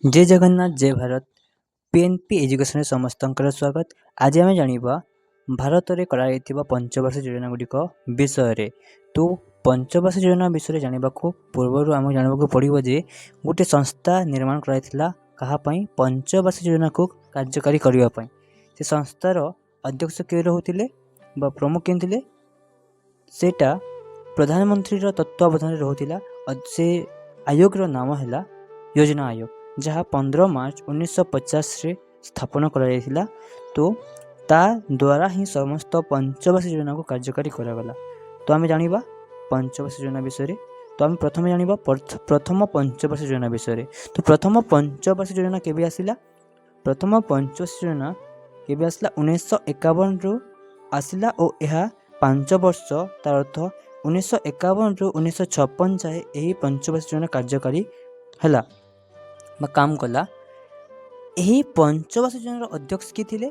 जय जगन्नाथ जय Bharat PNP education समस्त स्वागत। आज आम जाना भारत में कर पंचवर्ष योजना गुड़िक विषय। तो पंचवर्ष योजना विषय जानवा पूर्व आम जानवा पड़ो जे गोटे संस्था निर्माण कराइला कहापाई पंचवर्ष योजना को कार्यकारी करने से संस्थार अध्यक्ष किए रोते प्रमुख किए थे सेटा प्रधानमंत्री तत्वावधान रोला। से आयोग नाम है योजना आयोग, जहाँ 15 मार्च 1950 रे स्थापन करा। तो ता द्वारा ही समस्त पंचवर्ष योजना को कार्यकारी करागला। तो आम जाना पंचवर्ष योजना विषय। तो आम प्रथम जाना प्रथम पंचवर्ष योजना विषय। तो प्रथम पंचवर्ष योजना केबे आसिला? प्रथम पंचवर्ष योजना केबे आसिला? 1951 रु आसिला और यह 5 वर्ष, तार अर्थ 1951 रु 1956 जाए यही पंचवर्ष योजना कार्यकारी है काम कला। यही पंचवर्ष योजनार अध्यक्ष किए थे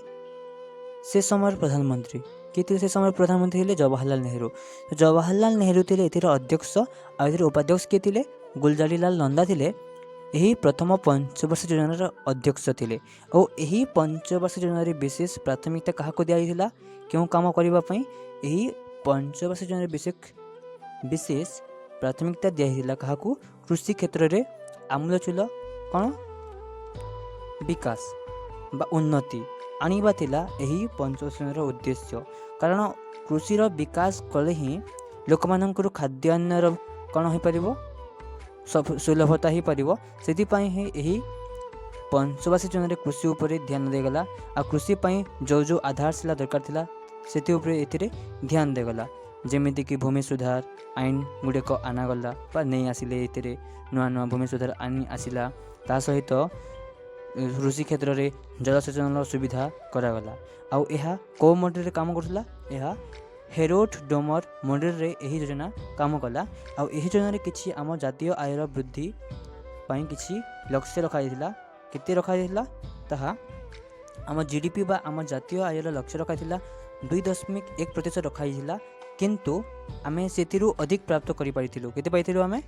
से समय प्रधानमंत्री किए थे? से समय प्रधानमंत्री थे जवाहरलाल नेहरू। तो जवाहरलाल नेहरू थे एथिर अध्यक्ष और उपाध्यक्ष किए थे? गुलजारीलाल नंदा थे। यही प्रथम पंचवर्ष योजनार अध्यक्ष थे। और यही पंचवर्ष योजन विशेष प्राथमिकता क्या दिया क्यों काम करने? यही पंचवर्ष योजन विशेष प्राथमिकता दिया क्या? कृषि क्षेत्र में आमूलचूल कौन विकास बा उन्नति आनिबा थिला एही पंचवर्ष योजनार उद्देश्य। कारण कृषिर विकास कले ही लोक मानकर खाद्यान्नर कौन हो पारिबो, सुलभता हो पारिबो। सेतिपाई ही एही पंचवर्ष योजनार कृषि उपरे ध्यान देगला। आ कृषि पाई जो जो आधारशिला दरकार थिला सेति उपरे एथिरे ध्यान देगला। जेमिति कि भूमि सुधार आईन गुड़िक आनागला बा नहीं आसिले एथिरे नुआ नुआ भूमि सुधार आईन आसिला। ता सहित कृषि क्षेत्र में जलसेचन सुविधा करागला। आउ यह को मॉडल काम करथिला? यह हेरोड डोमर मॉडल रे यही योजना काम कला। आउ यही योजना किछि आम जातीय आयर वृद्धि पाई किछि लक्ष्य रखाइथिला। केते रखाइथिला? ताहा आम जीडीपी बा आम जातीय आयर लक्ष्य रखाइथिला 2.1% रखाइथिला। किंतु आमे सेतिरु अधिक प्राप्त करि पाइथिलु। केते पाइथिलु? आमे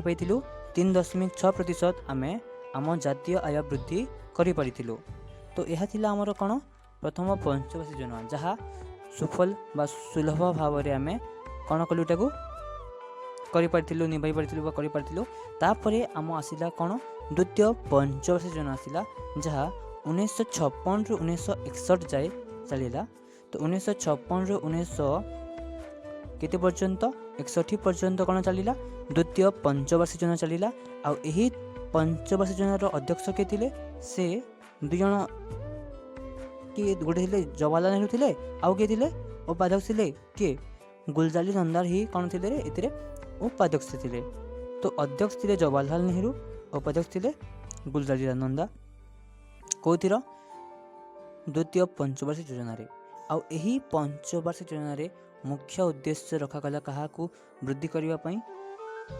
पाइथिलु 3.6% आमे आम जातीय आय वृद्धि करि पारिथिलु। तो यह थिला हमर कोन प्रथम पंचवर्ष योजना, जहाँ सुफल बा सुलभ भाव रे आमे कोन कलु टाकू करि पारिथिलु, निभाई पारिथिलु बा करि पारिथिलु। तापरे आम आसिला कोन द्वितीय पंचवर्ष योजना आसिला, जहाँ 1956 रु 1961 जाए चलिला। तो 1956 रु 19 केते पर्यंत 61 पर्यंत कौन चलिला? द्वितीय पंचवर्ष योजना चलिला। आ यही पंचवर्ष योजनार अध्यक्ष किए थे? से दुई जन किए, गोटे थे जवाहरलाल नेहरू थे, आउ किए थे उपाध्यक्ष थे किए? गुलजारी नंदा ही कौन थे ए उपाध्यक्ष थे। तो अध्यक्ष थे जवाहरलाल नेहरू, उपाध्यक्ष थे गुलजारी नंदा। कौथिर? द्वितीय पंचवर्ष योजना। आउ यही पंचवर्ष योजन मुख्य उद्देश्य रखागला क्या? वृद्धि करने,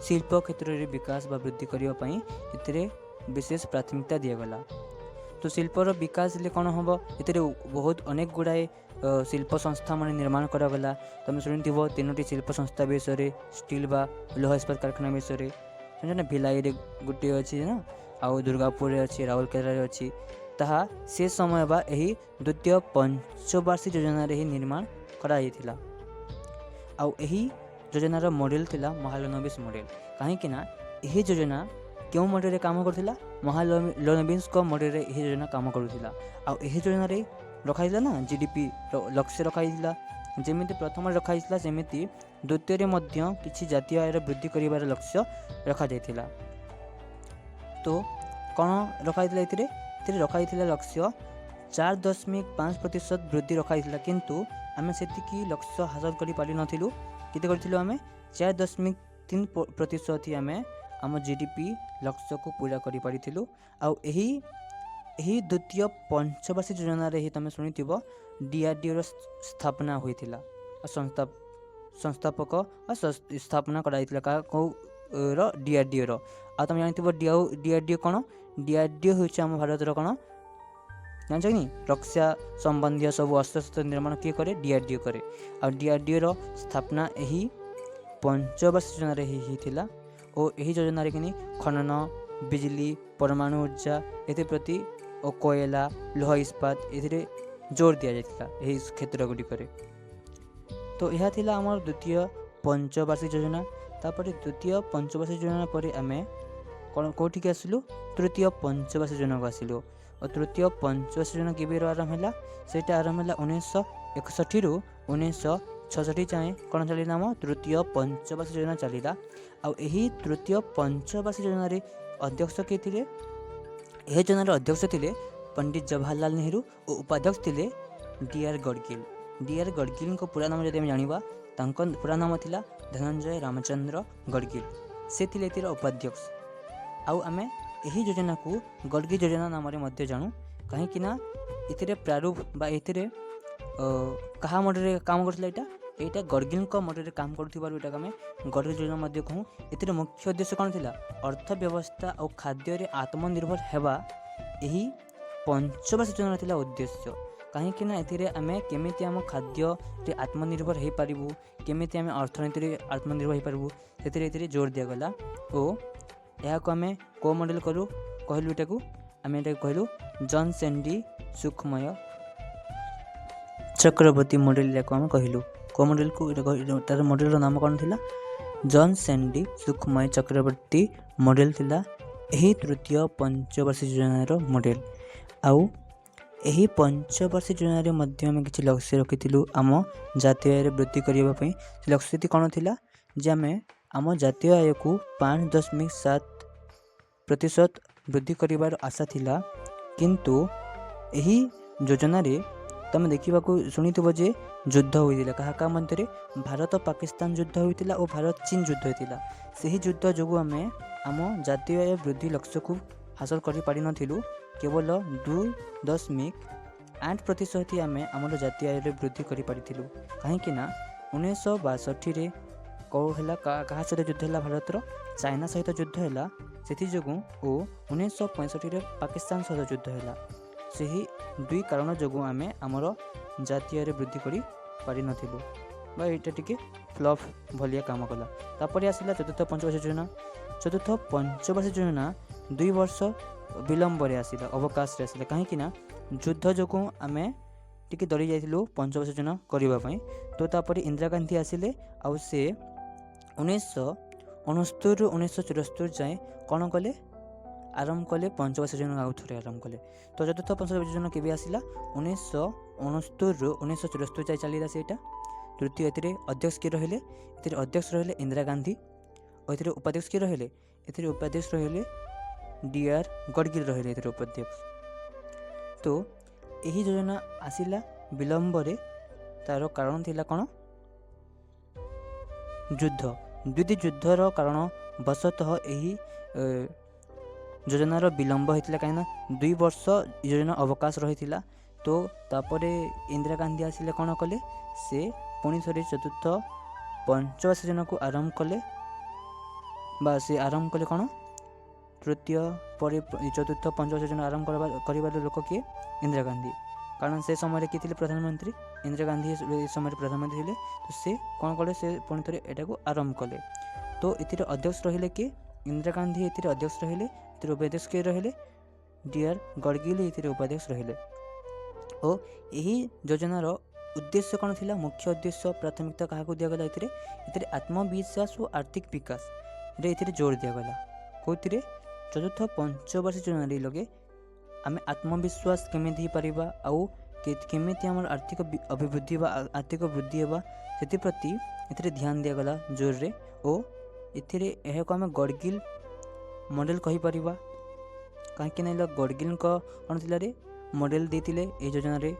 शिल्प क्षेत्र में विकास बा वृद्धि करने इतरे विशेष प्राथमिकता दिगला। तो शिल्पर विकास ले कौन हम इतरे बहुत अनेक गुड़ाए शिल्प संस्था मान निर्माण करागला। तुम शुणी 3टी शिल्प संस्था विषय, स्टील बा लोहा इस्पात कारखाना विषय ना, भिलाई गोटे अच्छी ना, आउ दुर्गापुर अच्छी, राउरकेला अच्छी। ताहा से समय बा यही द्वितीय पंचवार्षिक योजना ही निर्माण कराइथिला। आउ यही योजनार मॉडल थिला महालनोबिस मॉडल। कहीं ना यही योजना क्यों मॉडल काम करथिला? महालनोबिस को मॉडल रे यही योजना काम करुथिला। आउ यही योजना रे रखाइला ना जीडीपी लक्ष्य रखाइला। जेमिति प्रथम रखाइला सेमिति द्वितीय रे मध्य किछि जातीय आय वृद्धि करिवार लक्ष्य रखा जाइथिला। तो कौन रखाइला? एथिरे रखाइला लक्ष्य 4.5% वृद्धि रखाइला। किंतु आमे सेतिकी लक्ष्य हासिल करि पारि नथिलु। केते करथिलु? आमे 4.3% ही आमे आम जीडीपी लक्ष्य को पूरा करि पारिथिलु। आउ एही द्वितीय पंचवर्ष योजना रे ही तमे सुनिथिबो डीआरडीओ स्थापना होइथिला। संस्थापक स्थापना कराइथिला का को डीआरडीओ रो। आ तमे जानिथिबो डीआरडीओ कोन? डीआरडीओ होइछ आम भारत रो कोन जान कि रक्षा संबंधी सब अस्त्र निर्माण किए करे? डीआरडीओ करे। आ डीआरडीओ रो स्थापना यही पंचवर्ष योजना ही थिला। और यही योजना कि खनन बिजली परमाणु ऊर्जा एप्रति और कोयला लोह इस्पात ए जोर दि जाता यही क्षेत्र गुड़िक। तो यह थिला आमर द्वितीय पंचवार्षिक योजना। तापर द्वितीय पंचवार्षिक योजना पर आम कौन कौटिक आसलु तृतीय पंचवार्षिक योजना को आसलु। और तृतीय पंचवार्षिक योजना केबे आरंभ है सेटा आरंभ है 1961 रु 1966 जाए कौन चलना आम तृतीय पंचवार्षिक योजना चलला। आई तृतीय पंचवार्षिक योजना अध्यक्ष किए थे यह योजनार अध्यक्ष थे पंडित जवाहरलाल नेहरू और उपाध्यक्ष थे डी.आर. गडगिल। डी.आर. गडगिल को पूरा नाम जब जाना पूरा नाम था धनंजय रामचंद्र गडगिल। से थे एतिर उपाध्यक्ष। आम यही योजना को गडगिल योजना नाम जानू कहीं प्रारूप बा क्या मडरे काम करता यहाँ गडगिल मडरे काम करूँ आम गडगिल योजना कहूँ। ए मुख्य उद्देश्य कौन था अर्थव्यवस्था और खाद्य आत्मनिर्भर होगा यही पंचवार्षिक योजना था उद्देश्य। कहीं आम केमी आम खाद्य आत्मनिर्भर हो पारू केमी आम अर्थनीति आत्मनिर्भर हो पारू से जोर दिगला। और यह आम को मॉडल करूँ कहलु एटा को आम एटा कहलु जॉन सेंडी सुखमय चक्रवर्ती मॉडल को आम कहलु। को मॉडल को तार मॉडल नाम कौन था जॉन सेंडी सुखमय चक्रवर्ती मॉडल थिला यही तृतीय पंचवार्षिक योजनार मॉडल। आउ यही पंचवार्षिक योजन मध्य आम किसी लक्ष्य रखी आम जातीय आय वृद्धि करने लक्ष्य कौन थी जे आम जातीय आय को 5.7% वृद्धि कर आशा थिला। किंतु यही योजन तुम देखा शुणिथो जे युद्ध होता क्या मध्य भारत पाकिस्तान युद्ध होता और भारत चीन युद्ध होता से ही युद्ध जो आम आम जातीय आय वृद्धि लक्ष्य को हासिल कर पारि नथिलु। केवल 2.8% ही आम आम जातीय आय वृद्धि कर पारिथिलु। कहीं 1962 कौन क्या सहित युद्ध है भारतर चाइना सहित युद्ध है से जो और 1965 पाकिस्तान सहित युद्ध है से ही दुई कारण जो आम आमर जातीय आय वृद्धि कर पारि नथिलु बा एटा टिके फ्लॉप भलिया काम कला। तापर आसला चतुर्थ पंचवार्षिक योजना। चतुर्थ पंचवार्षिक योजना 2 वर्ष विलंब आसला अवकाश आसला कहीं युद्ध जो आम टी दरी जाइलु पंचवार्षिक योजना करने। तो तापर इंदिरा गांधी आसिले आउ से 1969 रु 1974 जाए कौन कले आरंभ कले पंचवार्षिक योजना आउ थे आरंभ कले। तो चतुर्थ पंचवार्षिक योजना केबे आसिला 1969 रु 1974 जाए चलला सेटा। तृतीय अध्यक्ष किए रहिले अध्यक्ष रहिले इंदिरा गांधी और उपाध्यक्ष किए रहिले उपाध्यक्ष रहिले डी.आर. गडगिल रहिले उपाध्यक्ष। तो यही योजना आसिला विलंब रे तार कारण थिला कौन युद्ध द्वितीय युद्धर कारण बशतः यही योजनार विलंब होता कहीं 2 वर्ष योजना अवकाश रही। तो तापर इंदिरा गांधी आसिले कौन कले से पुणी थे चतुर्थ पंचवार्षिक योजना को आरंभ कले बा से आरंभ कले कौन तृतीय पर चतुर्थ पंचवार्षिक योजना आरंभ कर लोक किए इंदिरा गांधी। कारण से समय किए थे प्रधानमंत्री इंदिरा गांधी समय प्रधानमंत्री थे। तो से कौन कले से पुणी थे एटा को आरंभ कले। तो ये अध्यक्ष रहिले कि इंदिरा गांधी ये अध्यक्ष रहिले उपाध्यक्ष किए रहिले डी.आर. गडगिल ये उपाध्यक्ष रहिले। और यही योजनार उद्देश्य कौन थी मुख्य उद्देश्य प्राथमिकता क्या दिगला ये आत्मविश्वास और आर्थिक विकास रे जोर दिगला। कौन चतुर्थ पंचवार्षिक योजना लगे आम आत्मविश्वास केमी पारिबा आउ केमी आम आर्थिक अभिवृद्धि व आर्थिक वृद्धि होगा से प्रति ये ध्यान दिगला जोर रे। और ये आम गडगिल मॉडल कहीपर कहीं गडगिल कौन थी मॉडल देते ये योजना रे।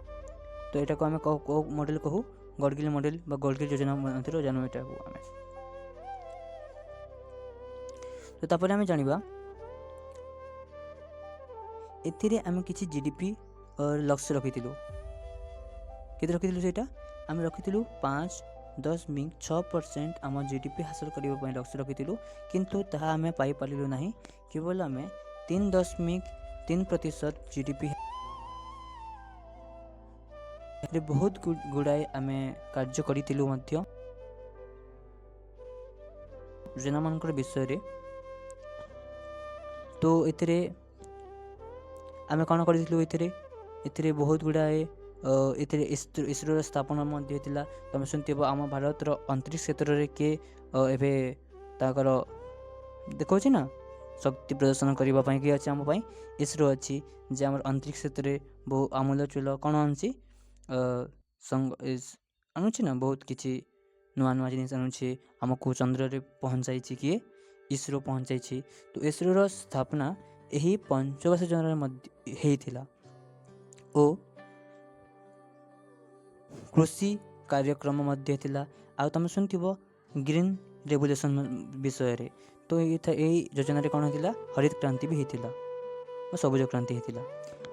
तो यहाँ को आम मॉडल कहूँ गडगिल मॉडल बा गडगिल योजना जानू यहाँ को आम। तो तापर आम जाना एथिरे आम किसी जीडीपी और लक्ष्य रखीलु के रखीलु सेटा आम रखीलु 5.6% आम जीडीपी हासिल करने लक्ष्य रखीलु। किंतु ताहा आम पाई पारिलु नहीं केवल आम 3.3% जीडीपी बहुत गुड़ाए आम कार्य करूँ योजना मान विषय रे। तो ଏଥିରେ ଆମେ କ'ଣ କରିଥିଲୁ, ଏଥିରେ ବହୁତ ଗୁଡ଼ାଏ ଏଥିରେ ଇସ୍ରୋର ସ୍ଥାପନ ମଧ୍ୟ ହେଇଥିଲା। ତୁମେ ଶୁଣିଥିବ ଆମ ଭାରତର ଅନ୍ତରିକ୍ଷ କ୍ଷେତ୍ରରେ କିଏ ଏବେ ତାଙ୍କର ଦେଖାଉଛି ନା ଶକ୍ତି ପ୍ରଦର୍ଶନ କରିବା ପାଇଁ କିଏ ଅଛି, ଆମ ପାଇଁ ଇସ୍ରୋ ଅଛି, ଯେ ଆମର ଅନ୍ତରିକ୍ଷ କ୍ଷେତ୍ରରେ ବହୁ ଆମୂଳଚୂଳ କ'ଣ ଆଣୁଛି, ଆଣୁଛି ନା ବହୁତ କିଛି ନୂଆ ନୂଆ ଜିନିଷ ଆଣୁଛି। ଆମକୁ ଚନ୍ଦ୍ରରେ ପହଞ୍ଚାଇଛି କିଏ, ଇସ୍ରୋ ପହଞ୍ଚାଇଛି। ତ ଇସ୍ରୋର ସ୍ଥାପନା ଏହି 85 ଜନରେ ମଧ୍ୟ ହେଇଥିଲା। ଓ କୃଷି କାର୍ଯ୍ୟକ୍ରମ ମଧ୍ୟ ଥିଲା। ଆଉ ତୁମେ ଶୁଣିଥିବ ଗ୍ରୀନ୍ ରେଭଲ୍ୟୁସନ୍ ବିଷୟରେ। ତ ଏଇ ଯୋଜନାରେ କ'ଣ ହେଇଥିଲା, ହରିତ କ୍ରାନ୍ତି ବି ହେଇଥିଲା ବା ସବୁଜ କ୍ରାନ୍ତି ହେଇଥିଲା।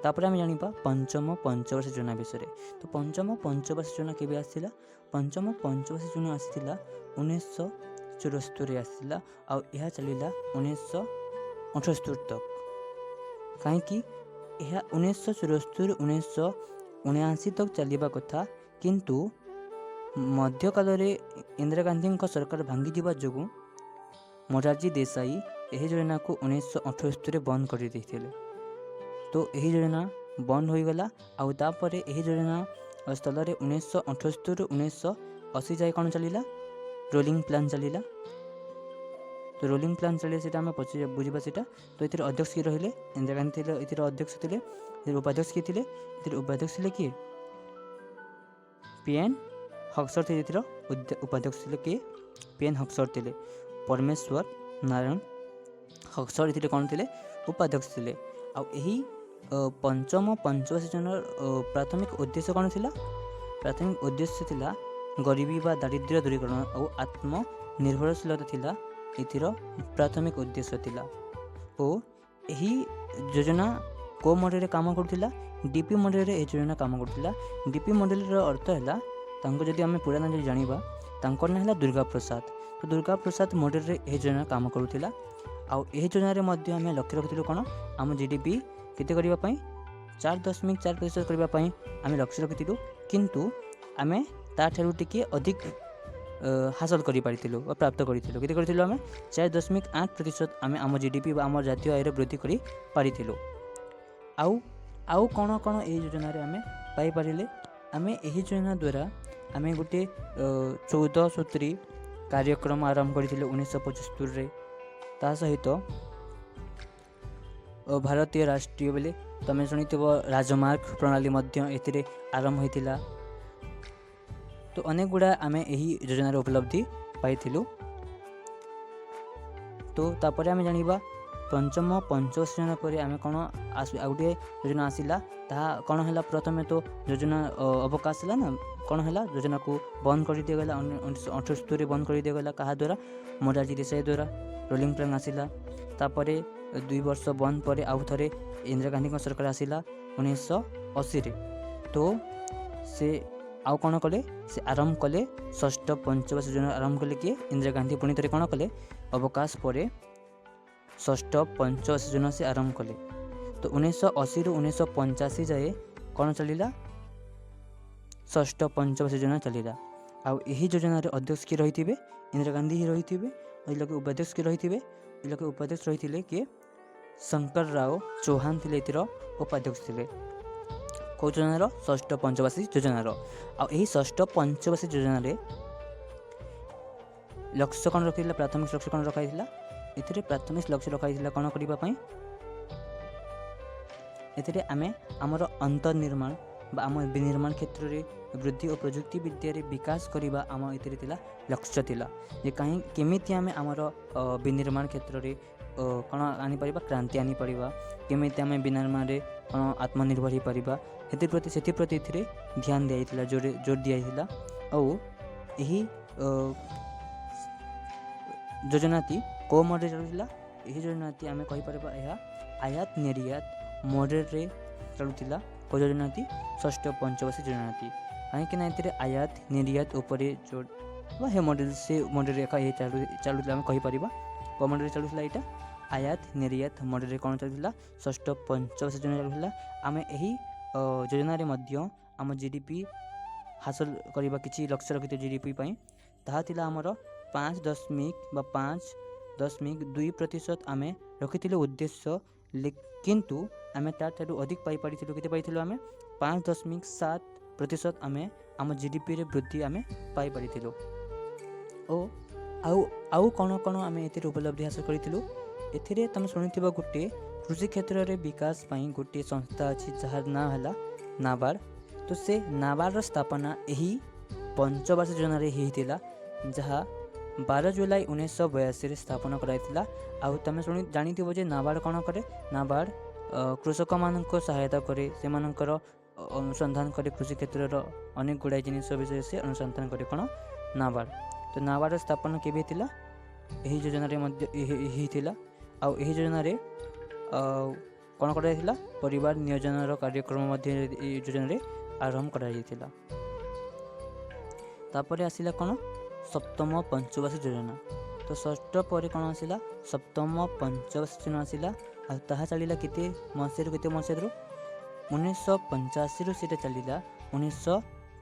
ତାପରେ ଆମେ ଜାଣିବା ପଞ୍ଚମ ପଞ୍ଚବାର୍ଷିକ ଯୋଜନା ବିଷୟରେ। ତ ପଞ୍ଚମ ପଞ୍ଚବାର୍ଷିକ ଯୋଜନା କେବେ ଆସିଥିଲା? ପଞ୍ଚମ ପଞ୍ଚବାର୍ଷିକ ଯୋଜନା ଆସିଥିଲା 1974 ଆସିଥିଲା, ଆଉ ଏହା ଚାଲିଲା 1978 ତକ୍। କାହିଁକି ଏହା 1974 1979 ତକ୍ ଚାଲିବା କଥା, କିନ୍ତୁ ମଧ୍ୟକାଳରେ ଇନ୍ଦିରା ଗାନ୍ଧୀଙ୍କ ସରକାର ଭାଙ୍ଗିଯିବା ଯୋଗୁଁ ମୋରାରଜୀ ଦେଶାଇ ଏହି ଯୋଜନାକୁ 1978ରେ ବନ୍ଦ କରିଦେଇଥିଲେ। ତ ଏହି ଯୋଜନା ବନ୍ଦ ହୋଇଗଲା। ଆଉ ତାପରେ ଏହି ଯୋଜନା ସ୍ଥଳରେ 1978ରୁ 1980 ଯାଏ କ'ଣ ଚାଲିଲା, ରୋଲିଂ ପ୍ଲାନ୍ ଚାଲିଲା। ତ ରୋଲିଂ ପ୍ଲାନ୍ ଚାଲିଲା, ସେଇଟା ଆମେ ବୁଝିବା ସେଇଟା। ତ ଏଥିରେ ଅଧ୍ୟକ୍ଷ କିଏ ରହିଲେ? ଇନ୍ଦିରା ଗାନ୍ଧୀ ଥିଲେ, ଏଥିରେ ଅଧ୍ୟକ୍ଷ ଥିଲେ। ଏଥିରେ ଉପାଧ୍ୟକ୍ଷ କିଏ ଥିଲେ? ଏଥିରେ ଉପାଧ୍ୟକ୍ଷ ଥିଲେ କିଏ? PN ହକ୍ସର ଥିଲେ। ଏଥିର ଉପାଧ୍ୟକ୍ଷ ଥିଲେ କିଏ? PN ହକ୍ସର ଥିଲେ। ପରମେଶ୍ୱର ନାରାୟଣ ହକ୍ସର ଏଥିରେ କ'ଣ ଥିଲେ? ଉପାଧ୍ୟକ୍ଷ ଥିଲେ। ଆଉ ଏହି ପଞ୍ଚମ ପଞ୍ଚବାର୍ଷିକ ଯୋଜନାର ପ୍ରାଥମିକ ଉଦ୍ଦେଶ୍ୟ କ'ଣ ଥିଲା? ପ୍ରାଥମିକ ଉଦ୍ଦେଶ୍ୟ ଥିଲା ଗରିବୀ ବା ଦାରିଦ୍ର୍ୟ ଦୂରୀକରଣ ଆଉ ଆତ୍ମନିର୍ଭରଶୀଳତା ଥିଲା ଏଥିର ପ୍ରାଥମିକ ଉଦ୍ଦେଶ୍ୟ ଥିଲା। ଓ ଏହି ଯୋଜନା କେଉଁ ମଡ଼େଲରେ କାମ କରୁଥିଲା? DP ମଡ଼େଲରେ ଏହି ଯୋଜନା କାମ କରୁଥିଲା। DP ମଡ଼େଲର ଅର୍ଥ ହେଲା, ତାଙ୍କୁ ଯଦି ଆମେ ପୁରା ନାଁ ଜାଣିବା, ତାଙ୍କର ନାଁ ହେଲା ଦୁର୍ଗା ପ୍ରସାଦ। ତ ଦୁର୍ଗା ପ୍ରସାଦ ମଡ଼େଲରେ ଏହି ଯୋଜନା କାମ କରୁଥିଲା। ଆଉ ଏହି ଯୋଜନାରେ ମଧ୍ୟ ଆମେ ଲକ୍ଷ୍ୟ ରଖିଥିଲୁ କ'ଣ, ଆମ GDP କେତେ କରିବା ପାଇଁ? 4.4% କରିବା ପାଇଁ ଆମେ ଲକ୍ଷ୍ୟ ରଖିଥିଲୁ। କିନ୍ତୁ ଆମେ ତାଠାରୁ ଟିକିଏ ଅଧିକ ହାସଲ କରିପାରିଥିଲୁ ବା ପ୍ରାପ୍ତ କରିଥିଲୁ। କେତେ କରିଥିଲୁ? ଆମେ 4.8% ଆମେ ଆମ GDP ବା ଆମ ଜାତୀୟ ଆୟର ବୃଦ୍ଧି କରିପାରିଥିଲୁ। ଆଉ କ'ଣ କ'ଣ ଏହି ଯୋଜନାରେ ଆମେ ପାଇପାରିଲେ? ଆମେ ଏହି ଯୋଜନା ଦ୍ୱାରା ଆମେ ଗୋଟିଏ 14 ସୂତ୍ରୀ କାର୍ଯ୍ୟକ୍ରମ ଆରମ୍ଭ କରିଥିଲୁ 1975ରେ। ତା ସହିତ ଭାରତୀୟ ରାଷ୍ଟ୍ରୀୟ ବୋଲି ତୁମେ ଶୁଣିଥିବ ରାଜମାର୍ଗ ପ୍ରଣାଳୀ ମଧ୍ୟ ଏଥିରେ ଆରମ୍ଭ ହୋଇଥିଲା। ତ ଅନେକ ଗୁଡ଼ା ଆମେ ଏହି ଯୋଜନାର ଉପଲବ୍ଧି ପାଇଥିଲୁ। ତ ତାପରେ ଆମେ ଜାଣିବା ପଞ୍ଚମ ପଞ୍ଚବାର୍ଷିକ ଯୋଜନା ପରେ ଆମେ କ'ଣ ଆଉ ଗୋଟିଏ ଯୋଜନା ଆସିଲା। ତାହା କ'ଣ ହେଲା? ପ୍ରଥମେ ତ ଯୋଜନା ଅବକାଶ ହେଲା ନା, କ'ଣ ହେଲା? ଯୋଜନାକୁ ବନ୍ଦ କରିଦିଆଗଲା 1978ରେ ବନ୍ଦ କରିଦିଆଗଲା। କାହା ଦ୍ୱାରା? ମୋରାରଜୀ ଦେଶାଇ ଦ୍ୱାରା। ରୋଲିଂ ପ୍ଲାନ୍ ଆସିଲା। ତାପରେ 2 ବର୍ଷ ବନ୍ଦ ପରେ ଆଉ ଥରେ ଇନ୍ଦିରା ଗାନ୍ଧୀଙ୍କ ସରକାର ଆସିଲା 1980ରେ। ତ ସେ ଆଉ କ'ଣ କଲେ? ସେ ଆରମ୍ଭ କଲେ ଷଷ୍ଠ ପଞ୍ଚବାର୍ଷିକ ଯୋଜନା ଆରମ୍ଭ କଲେ କିଏ? ଇନ୍ଦିରା ଗାନ୍ଧୀ ପୁଣି ଥରେ କ'ଣ କଲେ? ଅବକାଶ ପରେ ଷଷ୍ଠ ପଞ୍ଚବାର୍ଷିକ ଯୋଜନା ସେ ଆରମ୍ଭ କଲେ। ତ 1980ରୁ 1985 ଯାଏ କ'ଣ ଚାଲିଲା? ଷଷ୍ଠ ପଞ୍ଚବାର୍ଷିକ ଯୋଜନା ଚାଲିଲା। ଆଉ ଏହି ଯୋଜନାରେ ଅଧ୍ୟକ୍ଷ କିଏ ରହିଥିବେ? ଇନ୍ଦିରା ଗାନ୍ଧୀ ହିଁ ରହିଥିବେ। ଏହି ଲୋକେ ଉପାଧ୍ୟକ୍ଷ କିଏ ରହିଥିବେ? ଏହି ଲୋକେ ଉପାଧ୍ୟକ୍ଷ ରହିଥିଲେ କିଏ? ଶଙ୍କର ରାଓ ଚୌହାନ ଥିଲେ ଏଥିର ଉପାଧ୍ୟକ୍ଷ ଥିଲେ। କେଉଁ ଯୋଜନାର? ଷଷ୍ଠ ପଞ୍ଚବାର୍ଷିକ ଯୋଜନାର। ଆଉ ଏହି ଷଷ୍ଠ ପଞ୍ଚବାର୍ଷିକ ଯୋଜନାରେ ଲକ୍ଷ୍ୟ କ'ଣ ରଖିଥିଲା? ପ୍ରାଥମିକ ଲକ୍ଷ୍ୟ କ'ଣ ରଖାଯାଇଥିଲା? ଏଥିରେ ପ୍ରାଥମିକ ଲକ୍ଷ୍ୟ ରଖାଯାଇଥିଲା କ'ଣ କରିବା ପାଇଁ? ଏଥିରେ ଆମେ ଆମର ଅନ୍ତର୍ନିର୍ମାଣ ବା ଆମ ବିନିର୍ମାଣ କ୍ଷେତ୍ରରେ ବୃଦ୍ଧି ଓ ପ୍ରଯୁକ୍ତି ବିଦ୍ୟାରେ ବିକାଶ କରିବା ଆମ ଏଥିରେ ଥିଲା ଲକ୍ଷ୍ୟ ଥିଲା। ଯେ କେମିତି ଆମେ ଆମର ବିନିର୍ମାଣ କ୍ଷେତ୍ରରେ କ'ଣ ଆଣିପାରିବା? କ୍ରାନ୍ତି ଆଣିପାରିବା। କେମିତି ଆମେ ବିନିର୍ମାଣରେ କ'ଣ ଆତ୍ମନିର୍ଭର ହୋଇପାରିବା, ସେଥିପ୍ରତି ଏଥିରେ ଧ୍ୟାନ ଦିଆଯାଇଥିଲା, ଜୋର ଦିଆଯାଇଥିଲା। ଆଉ ଏହି ଯୋଜନାଟି କେଉଁ ମଡ଼େଲରେ ଚାଲୁଥିଲା? ଏହି ଯୋଜନାଟି ଆମେ କହିପାରିବା ଏହା ଆୟାତ ନିର୍ୟାତ ମଡ଼େଲରେ ଚାଲୁଥିଲା। କେଉଁ ଯୋଜନାଟି? ଷଷ୍ଠ ପଞ୍ଚବାର୍ଷିକ ଯୋଜନାଟି। କାହିଁକିନା ଏଥିରେ ଆୟାତ ନିର୍ୟାତ ଉପରେ ଜୋର ବା ସେ ମଡ଼େଲରେ ଏକା ଚାଲୁଥିଲା ଆମେ କହିପାରିବା। କେଉଁ ମଡ଼େଲରେ ଚାଲୁଥିଲା? ଏଇଟା ଆୟାତ ନିର୍ୟାତ ମଡ଼େଲରେ କ'ଣ ଚାଲୁଥିଲା? ଷଷ୍ଠ ପଞ୍ଚବାର୍ଷିକ ଯୋଜନା ଚାଲୁଥିଲା। ଆମେ ଏହି ଯୋଜନାରେ ମଧ୍ୟ ଆମ GDP ହାସଲ କରିବା କିଛି ଲକ୍ଷ୍ୟ ରଖିଥିଲେ GDP ପାଇଁ। ତାହା ଥିଲା ଆମର 5.5 5.2% आम रखी उद्देश्य किंतु आम तारू अधिक पाई केते पाइथिलु आम 5.7% आम आम जीडीपी रे वृद्धि आम पाई परिथिलु। ओ आउ कौन कौन आम ए उपलब्धि हासिल करूँ ए तुम शुणुव गोटे कृषि क्षेत्र में विकास पाई गोटे संस्था अच्छी जार ना है नाबार्ड। तो से नाबार्ड स्थापना यही पंचवार्षिक योजना जहाँ 12 जुलाई 1982 स्थापना कराइथिला। आउ तुम जानी जे नाबार्ड कौन करे, नाबार्ड कृषक मान सहायता करे, से अनुसंधान करे, कृषि क्षेत्र अनेक गुड़ाई जिनिस विषय से अनुसंधान करे कौन नाबार्ड। तो नाबार्ड स्थापना केबे थिला यही योजना रे मध्य यही थिला। आउ यही योजना रे कौन कराइथिला परिवार नियोजन कार्यक्रम मध्य योजना रे आरंभ कराइथिला। तापर आसिला कौन सप्तम पंचवार्षिक योजना। तो षष्ठ पर कौन आसिला सप्तम पंचवार्षिक योजना आसिला। आ ताहा चलिला केते मसिया केते मसिया 1985 से चलिला 1900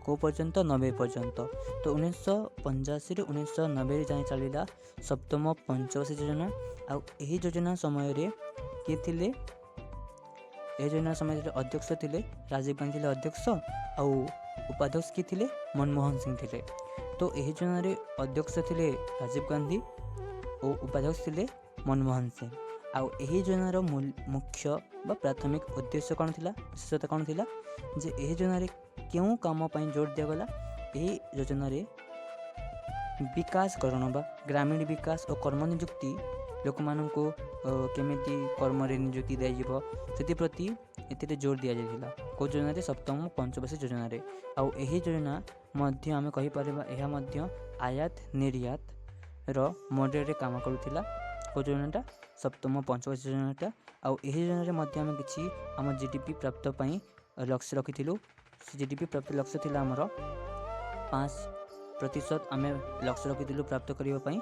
को पर्यंत 90 पर्यंत। तो 1985 ରୁ 1990 जाए चलिला सप्तम पंचवार्षिक योजना। आउ यही योजना समय रे किए थिले, योजना समय अध्यक्ष थिले राजीव गांधी अध्यक्ष, आउ उपाध्यक्ष किए थिले मनमोहन सिंह थिले। तो यही योजना रे अध्यक्ष थिले राजीव गांधी और उपाध्यक्ष थिले मनमोहन सिंह। आउ यही योजनार मुख्य बा प्राथमिक उद्देश्य कौन थिला, विशेषता कौन थिला जे यही योजना रे क्यों काम पर जोर दिगला। यही योजना रे विकासकरण बा ग्रामीण विकास और कर्म नियुक्ति लोक मान को केमिति कर्म रे नियुक्ति दिज्व से प्रति एते जोर दि जाइला को योजना रे सप्तम पंचवार्षिक योजना रे। आउ यही योजना मध्य आमे कहि परबा एहा मध्य आयात निर्यात रो मॉडल रे काम करूथिला को योजनाटा सप्तम पंचवार्षिक योजनाटा। आउ यही योजना रे मध्य आमे किछि आम जीडीपी प्राप्त पई लक्ष्य रखिथिलु। जीडीपी प्राप्त लक्ष्य थिला हमर 5% आमे लक्ष्य रखिथिलु प्राप्त करियो पई।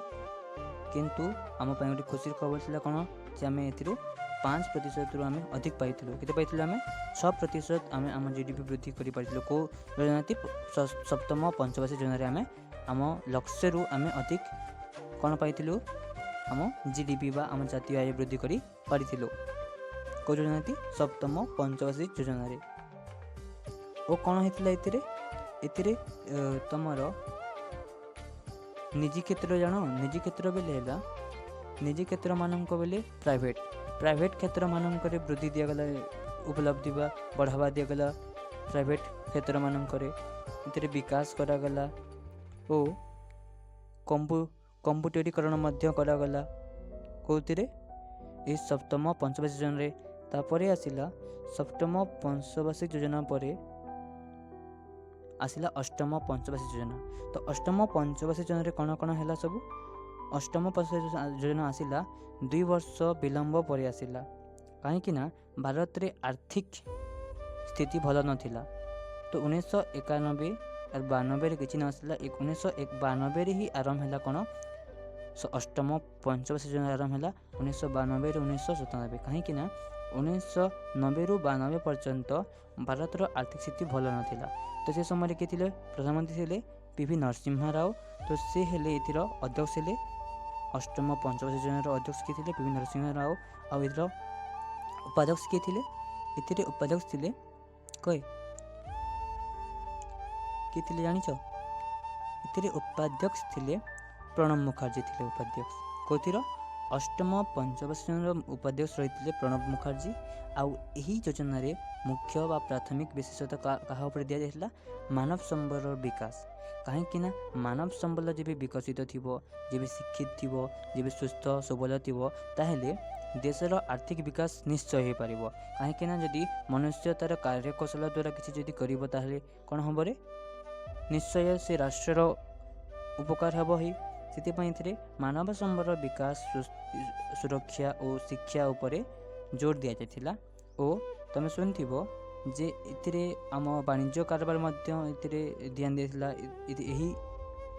किंतु आम पई गोटे खुशी खबर थिला कोन जे आमे एथिरु 5% रु आमे अधिक पाइथिलु। केते पाइथिलु आमे 6% आमे आम जीडीपी वृद्धि करि पाइथिलु को योजनाति सप्तम पंचवार्षिक योजना रे आमे आम लक्ष्य रु आमे अधिक कोन पाइथिलु आम जीडीपी बा आम जातीय आय वृद्धि करि पारिथिलु को योजनाति सप्तम पंचवार्षिक योजना रे। ओ कौन होता एतिरे तुमर निजी क्षेत्र जान निजी क्षेत्र बेले है निजी क्षेत्र मानक बेले प्राइवेट क्षेत्र मानक वृद्धि दिगला उपलब्धि बा बढ़ावा दिगला। प्राइवेट क्षेत्र मानक विकास करागला और कंप्यूटरीकरण मध्य करागला कौथिरे इस सप्तम पंचवार्षिक योजना रे। तापरे आसिला सप्तम पंचवार्षिक योजना परे आसिला अष्टम पंचवार्षिक योजना। तो अष्टम पंचवार्षिक योजना रे कौन कौन है सब अष्टम पंचवार्षिक योजना आसिला 2 वर्ष विलंब पर आसिला कहीं भारत रे आर्थिक स्थिति भल नथिला। तो 1991 और 92 किसी नसला 1992 ही आरंभ है कौन अष्टम पंचवार्षिक योजना आरंभ है 1992 ରୁ 1997 कहीं 1990 ରୁ 92 पर्यंत भारत रो आर्थिक स्थिति भल नथिला। तो से समय किए थे प्रधानमंत्री थे पीवी नरसिम्हा राव। तो से हेले एथिर अध्यक्ष हेले अष्टम पंचवार्षिक योजना अध्यक्ष किए थे पीवी नरसिम्हा राव। आउ एथिर उपाध्यक्ष किए थे एथिरे उपाध्यक्ष थे कहे किए थे जानिछ एथिरे उपाध्यक्ष थे प्रणब मुखर्जी थे उपाध्यक्ष कौथिर अष्टम पंचवार्षिक योजना उपाध्यक्ष रही प्रणब मुखर्जी। आउ यही योजना रे मुख्य व प्राथमिक विशेषता क्या उपर दि जाइला मानव संबल विकास कहीं मानव संबल जब विकसित थो जब शिक्षित थो जब सुस्थ सबल थो ताहले देशर आर्थिक विकास निश्चय हो पार। कहीं जदि मनुष्य तार कार्यकौशल द्वारा किसी जदि कर कौन हम रे निश्चय से राष्ट्र उपकार हम ही से मानव संबल विकास सुरक्षा और शिक्षा उपरे जोर दि जाइथिला। और तुम शुणिथिबो जे इतिरे आम वाणिज्य कारोबार मध्य ध्यान देथिला। यही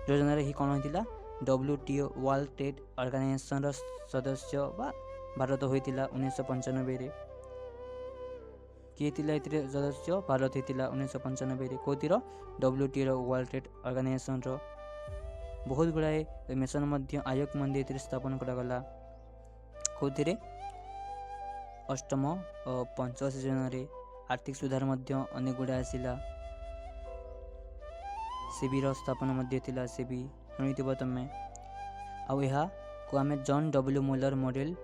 योजना रे ही कौन होइतिला WTO वर्ल्ड ट्रेड ऑर्गेनाइजेशन रो सदस्य बा भारत होइतिला 1995 रे किए थिला इतिरे सदस्य भारत होइतिला 1995 रे कोतिर WTO वर्ल्ड ट्रेड ऑर्गेनाइजेशन रो बहुत गुड़ाए मिशन आयोग मंदिर स्थापन करागला कौथिरे अष्टम पंचवार्षिक योजना आर्थिक सुधार अनेक गुड़ा आसला सेबीर स्थापना सेबी शुणिथिब तुम आउ को आम जॉन डब्ल्यू मुलर मॉडल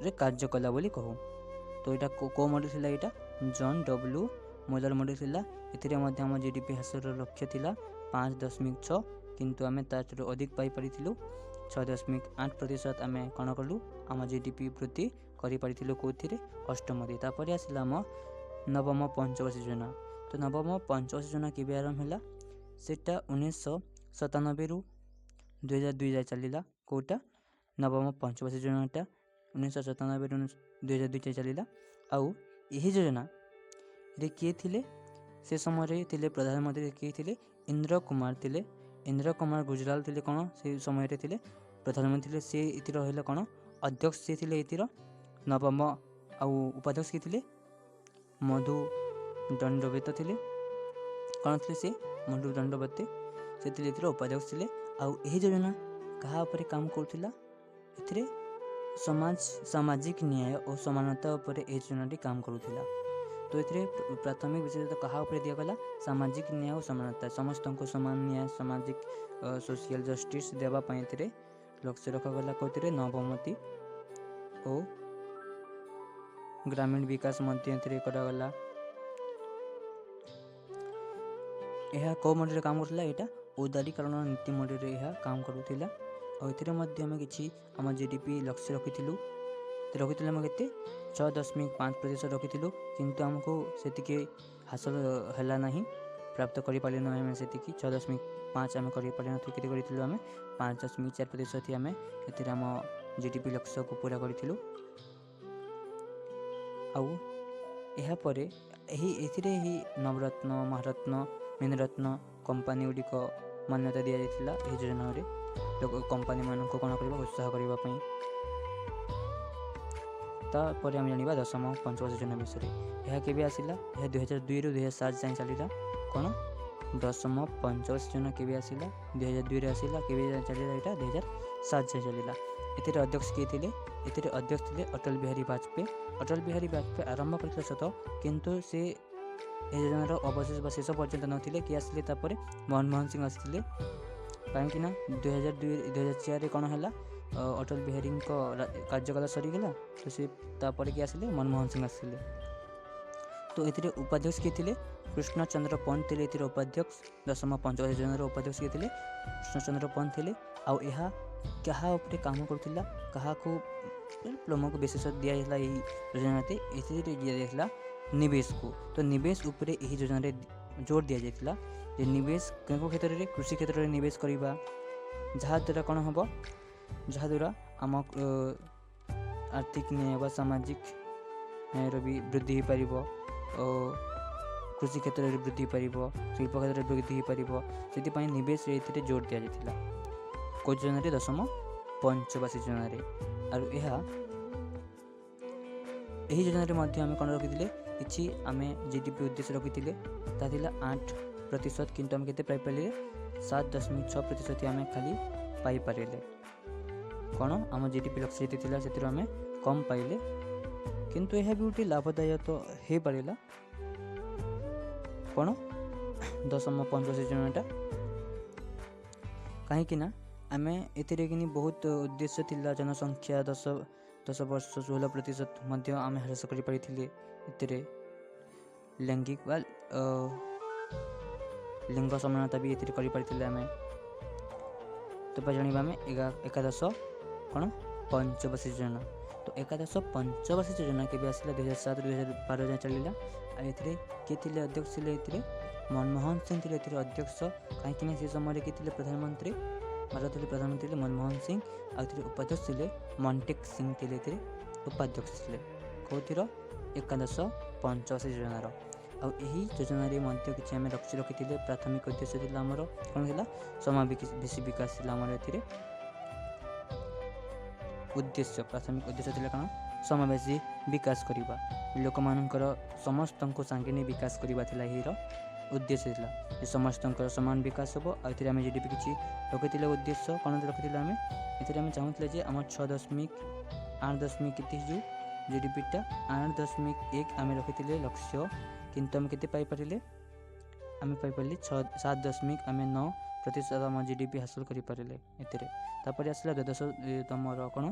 रे कार्य कला बोली कहू। तो यहाँ को मॉडल थिला एटा जॉन डब्ल्यू मुलर मॉडल थिला एथिरे मध्य हम जीडीपी हासिल लक्ष्य थिला 5.6 किंतु आम तार अधिक पाई परिथिलु 6.8% आम कौन कलु आम जीडीपी वृद्धि करि परिथिलु कोथिरे अष्टम रे। तापर आसिला आम नवम पंचवार्षिक योजना। तो नवम पंचवार्षिक योजना केबे आरंभ होला सेटा 1997 रु 2002 जाए चलिला कोटा नवम पंचवार्षिक योजनाटा 1997 रु 2002 जाए चलिला। आउ यही योजना रे किए थिले से समय थिले प्रधानमंत्री किए थिले इंद्र कुमार थिले। इंद्र कुमार गुजराल थिले कौन से समय रे थिले प्रधानमंत्री थिले से इतिर रहले कौन अध्यक्ष से थिले इतिर नवम आउ उपाध्यक्ष के थिले मधु दंडवत थिले कौन थिले से मधु दंडवत से थिले इतिर उपाध्यक्ष थिले। आउ यही योजना कहा उपरे काम करुथिला इथिरे सामाजिक न्याय और समानता उपरे ए योजनाटी काम करुथिला। तो इथिरे प्राथमिक विशेषतः कहा उपरे दिया गला सामाजिक न्याय और समानता समस्त को समान न्याय सामाजिक सोशल जस्टिस देवा पई इथिरे लक्ष्य रखा गला कोथिरे नवमती और ग्रामीण विकास मध्य इथिरे करा गला। यह को मॉडल काम करथिला एटा उदारीकरण नीति मॉडल रे यह काम करुथिला। और एथिरे मध्य हम किछि हम जीडीपी लक्ष्य रखिथिलु हम केते 6.5% रखिथिलु किंतु हमको सेतिके हासिल हला नहीं प्राप्त करि पाले न हम सेतिकी 6.5 हम करि पाले न केते करिथिलु हम 5.4% हम एथिरे हम जीडीपी लक्ष्य को पूरा करिथिलु। आउ एहा परे एथिरे ही नवरत्न महारत्न मिनरत्न कंपनी गुडी को मान्यता दिया जाइथिला ए योजना रे लोक कंपनी मान को कोन करबा उत्साह करबा पई। तापर हम जानिबा दशम पंचवार्षिक योजना विषय यह केबे आसिला यह 2002 रु 2007 जाए चलिला कोन दशम पंचवार्षिक योजना केबे आसिला 2002 रे आसिला केबे जाए चलिला एटा 2007 जाए चलिला। एथिरे अध्यक्ष के थिले एथिरे अध्यक्ष थिले अटल बिहारी वाजपेयी आरंभ करथिले सत किंतु से ए योजनार अवशेष शेष पर्यंत नथिले कि आसिले तापर मनमोहन सिंह आसिले कहीं 2004 कौन है अटल बिहारी कार्यकाल सरीगला तो सी तापर कि आसिले मनमोहन सिंह आसिले। तो एथिरे उपाध्यक्ष किए थे कृष्ण चंद्र पंत थे एथिरे उपाध्यक्ष दशम पंचवार्षिक योजनार उपाध्यक्ष किए थे कृष्ण चंद्र पंत थे। आउ यह क्या उपरे काम करथिला कहा को प्रमुख विशेष दिया योजना दिया निवेश को। तो निवेश उपरे यही योजना रे जोर दिया जाइथिला जे निवेश केको क्षेत्र रे कृषि क्षेत्र रे निवेश करिबा जहा द्वारा कोन हबो जहा द्वारा आम आर्थिक न्याय व सामाजिक न्याय भी वृद्धि हो पारिबो और कृषि क्षेत्र रे वृद्धि हो पारिबो शिल्प क्षेत्र रे वृद्धि हो पारिबो सेति पई निवेश रे एथिरे जोर दिया जाइथिला को योजना रे दशम पंचवार्षिक योजना रे। आरो यही योजना रे मध्य आम कौन रखी किसी आम जीडीपी उद्देश्य रखी 8% किंतु आम के पाइले 7.6% आम खाली पाइपारे कौन आम जीडीपी लक्ष्य जी से आम कम पाइले किंतु यह भी गोटे लाभदायक तो हो पारा कौन दशम पंचवार्षिक योजनाटा कहीं आम ए बहुत उद्देश्य थिला जनसंख्या 10 वर्ष 16% आम ह्रास कर पारे लैंगिक लिंग समानता भी ये कर आम। तो जाना आम एकादश कौन पंचवार्षिक योजना। तो एकादश पंचवार्षिक योजना के आसला 2007 रु 2012 जाए चलिला। किए थे अध्यक्ष थे मनमोहन सिंह थे अध्यक्ष कहीं से समय किए प्रधानमंत्री भारत प्रधानमंत्री मनमोहन सिंह आउ उपाध्यक्ष थे मॉन्टेक सिंह थे उपाध्यक्ष थे कौर एकादश पंचवार्षिक योजनार। यही योजना किसी आम लक्ष्य रखी थे प्राथमिक उद्देश्य थी आमर कौन थी समावेशी विकास थी उद्देश्य प्राथमिक उद्देश्य थी कौन समावेशी विकास करवा लोक मानकर समस्त को सांगे नहीं विकास करवा उद्देश्य था जे समस्त समान विकास हम आम जीडीपी किसी रखी उद्देश्य कौन रखी आम ए चाहूले जे आम 6.8 के जो जीडीपीटा 8.1 आम रखी लक्ष्य किंतु आम के पारे आम पाइपारे 7.9% आम जीडीपी हासिल करें एपर आसला द्वादश तुमर कौन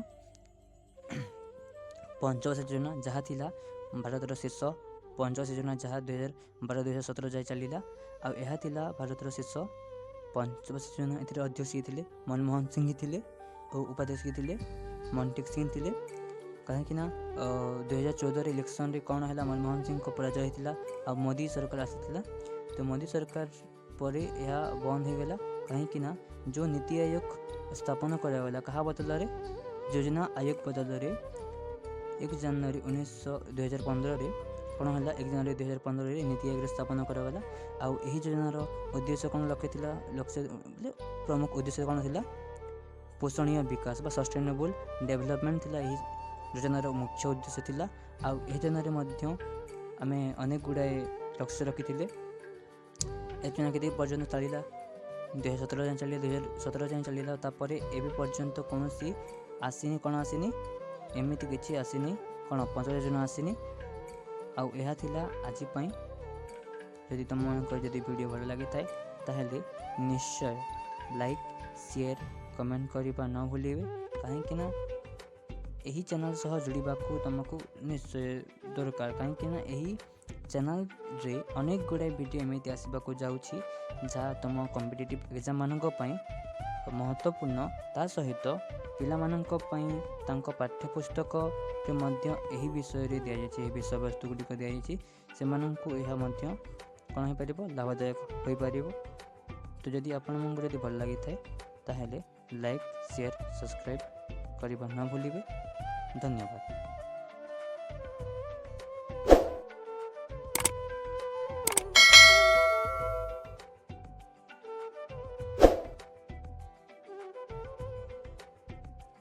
पंचवर्ष योजना जहाँ थिला भारतर शेष पंचवर्ष योजना जहाँ 2012-2017 जाए चलला आला भारतर शेष पंचवर्ष योजना ए अध्यक्ष थे मनमोहन सिंह थे और उपाध्यक्ष थे मनटेक सिंह थे कहीं 2014 इलेक्शन रे कौन है मनमोहन सिंह को पराजय होता आ मोदी सरकार आसाला तो मोदी सरकार पर यह बंद हो गला कहीं जो नीति आयोग स्थापन करागला कहा बदल योजना आयोग बदल 1 जनवरी 2015 कौन है 1 जनवरी 2015 नीति आयोग स्थापन करागला आउ यही योजनार उद्देश्य कौन लक्ष्य प्रमुख उद्देश्य कौन थी पोषणीय विकास बा सस्टेनेबल डेवलपमेंट थिला यही योजनार मुख्य उद्देश्य थिला आउ यही योजन आम अनेक गुड़ाए लक्ष्य रखी योजना के पर्यटन चलला 2017 जाए चलिए 2017 जाए चलला तापर एवं पर्यंत कौन सी आसनी कौन आसनी एमती किसी आसनी कौन पंचवर्ष योजना आसनी आउला आजपाई जदि तुम जदि वीडियो भल लगी थाए ताहले निश्चय लाइक शेयर कमेंट करने न भूलिए कहीं यही चैनल सह जुड़ाक तुमको निश्चय दरकार कहीं चैनल रे अनेक गुड़ाए वीडियो एमती आसवाक जाऊँगी जहाँ तुम कॉम्पिटिटिव एग्जाम मानक महत्वपूर्ण ता सहित पिला मानक पाठ्यपुस्तक यही विषय रे दि जाए विषय वस्तु गुड़िक दि जाए से कौन हो पार लाभदायक हो पार। तो जदि आपण जदि भल लगी थाए ताहले लाइक शेयर सब्सक्राइब करने न भूलिए। धन्यवाद।